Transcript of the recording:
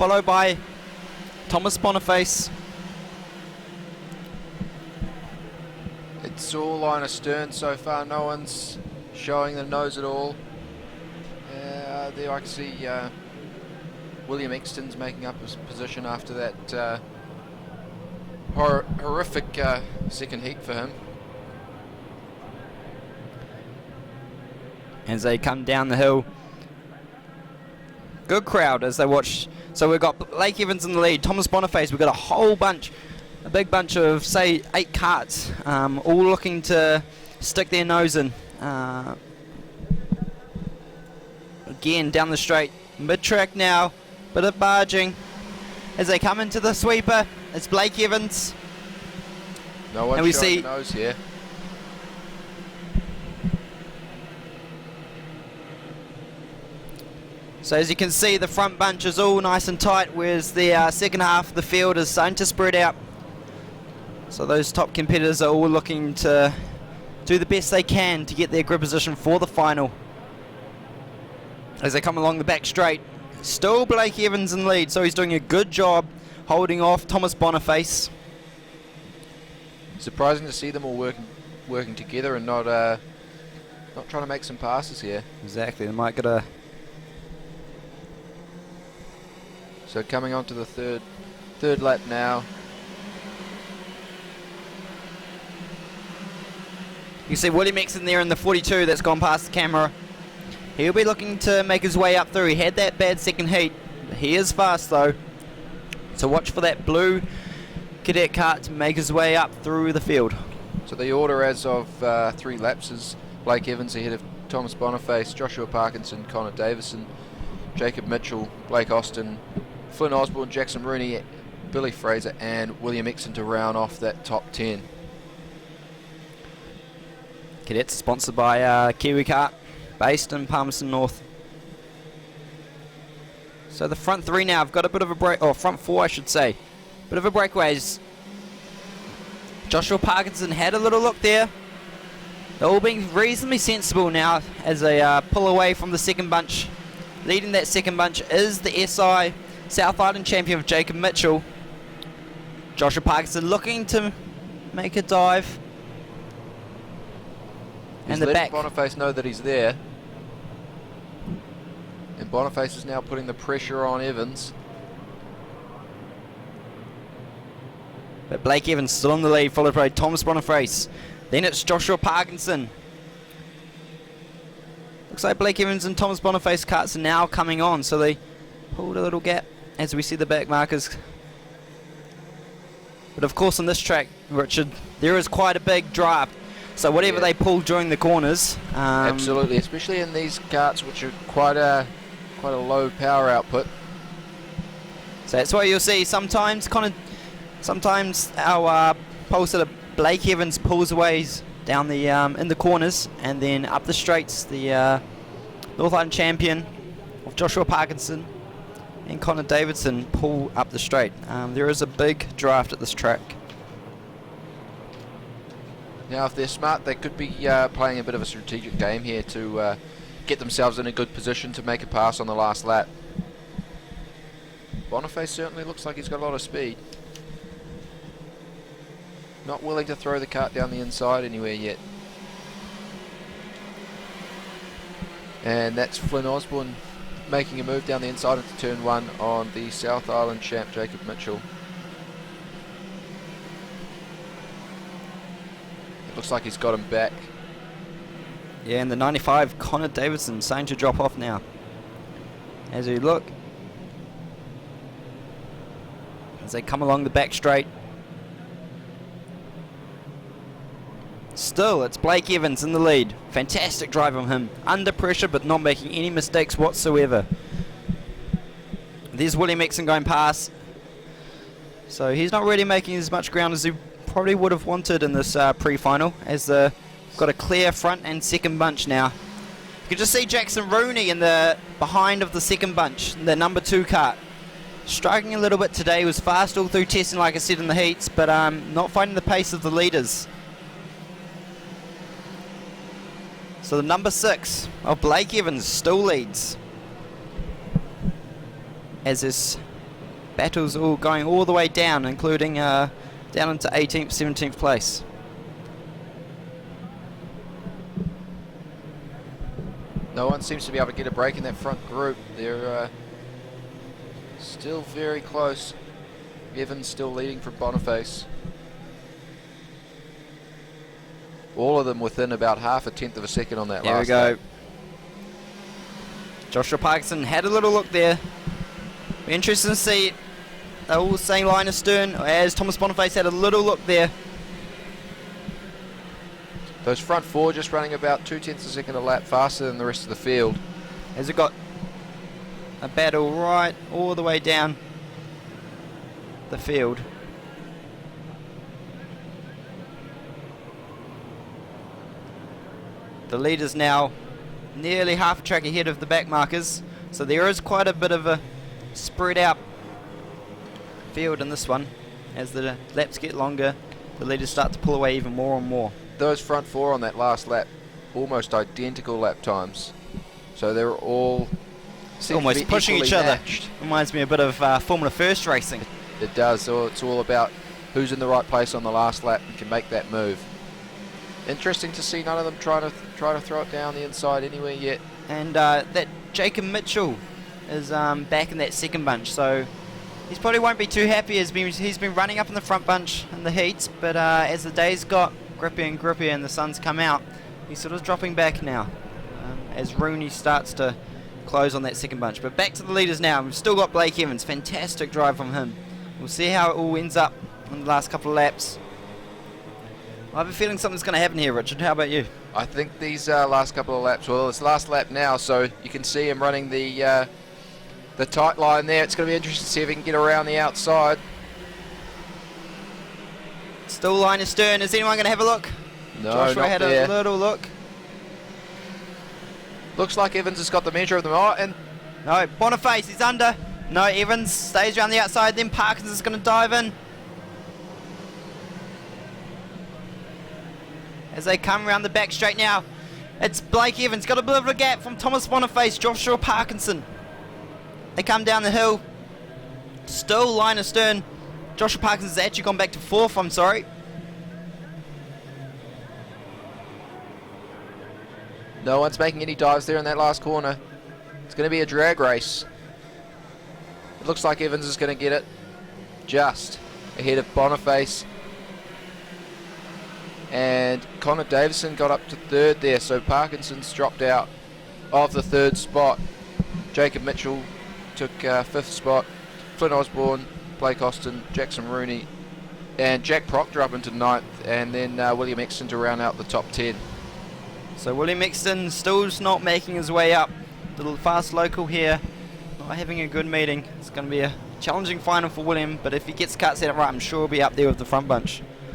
followed by Thomas Boniface. It's all line astern so far. No one's showing the nose at all. There I can see William Exton's making up his position after that horrific second heat for him. As they come down the hill. Good crowd as they watch. So we've got Blake Evans in the lead, Thomas Boniface. We've got a big bunch of, say, 8 carts, all looking to stick their nose in. Again, down the straight, mid-track now, bit of barging. As they come into the sweeper, it's Blake Evans. No one showing the nose here. So as you can see, the front bunch is all nice and tight, whereas the second half of the field is starting to spread out. So those top competitors are all looking to do the best they can to get their grid position for the final. As they come along the back straight, still Blake Evans in lead, so he's doing a good job holding off Thomas Boniface. Surprising to see them all working together and not trying to make some passes here. Exactly, they might get a... So coming on to the third lap now. You see William Exton there in the 42 that's gone past the camera. He'll be looking to make his way up through. He had that bad second heat. He is fast though. So watch for that blue Cadet kart to make his way up through the field. So the order as of 3 laps is Blake Evans ahead of Thomas Boniface, Joshua Parkinson, Connor Davison, Jacob Mitchell, Blake Austin, Flynn Osborne, Jackson Rooney, Billy Fraser and William Exton to round off that top 10. Cadets sponsored by Kiwi Kart, based in Palmerston North. So the front 3 now have got a bit of a break, or front 4 I should say. Bit of a breakaways. Joshua Parkinson had a little look there. They're all being reasonably sensible now as they pull away from the second bunch. Leading that second bunch is the SI South Island champion of Jacob Mitchell. Joshua Parkinson looking to make a dive. He's And the letting back. Boniface know that he's there. And Boniface is now putting the pressure on Evans. But Blake Evans still in the lead, followed by Thomas Boniface. Then it's Joshua Parkinson. Looks like Blake Evans and Thomas Boniface carts are now coming on, so they pulled a little gap as we see the back markers. But of course on this track, Richard, there is quite a big draft. So whatever they pull during the corners... absolutely, especially in these karts which are quite a low power output. So that's why you'll see sometimes our pole setter Blake Evans pulls away down the in the corners, and then up the straights the North Island champion of Joshua Parkinson and Connor Davidson pull up the straight. There is a big draft at this track. Now if they're smart, they could be playing a bit of a strategic game here to get themselves in a good position to make a pass on the last lap. Boniface certainly looks like he's got a lot of speed. Not willing to throw the kart down the inside anywhere yet. And that's Flynn Osborne making a move down the inside into turn 1 on the South Island champ Jacob Mitchell. It looks like he's got him back. Yeah, and the 95 Connor Davidson starting to drop off now. As we look, as they come along the back straight. Still, it's Blake Evans in the lead. Fantastic drive from him. Under pressure, but not making any mistakes whatsoever. There's William Exton going past. So he's not really making as much ground as he probably would have wanted in this pre-final, as got a clear front and second bunch now. You can just see Jackson Rooney in the behind of the second bunch, the number 2 kart. Striking a little bit today, was fast all through testing like I said in the heats, but not finding the pace of the leaders. So the number 6 of Blake Evans still leads. As this battles all going all the way down, including down into 18th, 17th place. No one seems to be able to get a break in that front group. They're still very close. Evans still leading from Boniface. All of them within about half a tenth of a second on that There we last go. lap. Joshua Parkinson had a little look there. Be interesting to see. They're all saying line astern, as Thomas Boniface had a little look there. Those front four just running about 0.2 of a second a lap faster than the rest of the field. As it got a battle right all the way down the field. The leaders now nearly half a track ahead of the back markers, so there is quite a bit of a spread out field in this one. As the laps get longer, the leaders start to pull away even more and more. Those front four on that last lap, almost identical lap times. So they're all Almost pushing each other. Reminds me a bit of Formula First racing. It does, so it's all about who's in the right place on the last lap and can make that move. Interesting to see none of them try to throw it down the inside anywhere yet. And that Jacob Mitchell is back in that second bunch, so he probably won't be too happy. He's been running up in the front bunch in the heats, but as the days got grippier and grippier and the sun's come out, he's sort of dropping back now as Rooney starts to close on that second bunch. But back to the leaders now. We've still got Blake Evans. Fantastic drive from him. We'll see how it all ends up in the last couple of laps. I have a feeling something's going to happen here, Richard. How about you? I think these last couple of laps, well, it's last lap now, so you can see him running the tight line there. It's going to be interesting to see if he can get around the outside. Still line astern. Is anyone going to have a look? No, Joshua not had there. a little look. Looks like Evans has got the measure of them. Oh, and No, Boniface, he's under. No, Evans stays around the outside. Then Parkinson's going to dive in. As they come around the back straight now, it's Blake Evans. Got a bit of a gap from Thomas Boniface, Joshua Parkinson. They come down the hill. Still line astern. Joshua Parkinson's actually gone back to fourth, I'm sorry. no one's making any dives there in that last corner. It's going to be a drag race. It looks like Evans is going to get it just ahead of Boniface. And Connor Davison got up to third there, so Parkinson's dropped out of the third spot. Jacob Mitchell took fifth spot. Flynn Osborne, Blake Austin, Jackson Rooney, and Jack Proctor up into ninth, and then William Exton to round out the top 10. So William Exton still not making his way up. Little fast local here, not having a good meeting. It's going to be a challenging final for William, but if he gets cut set up right, I'm sure he'll be up there with the front bunch.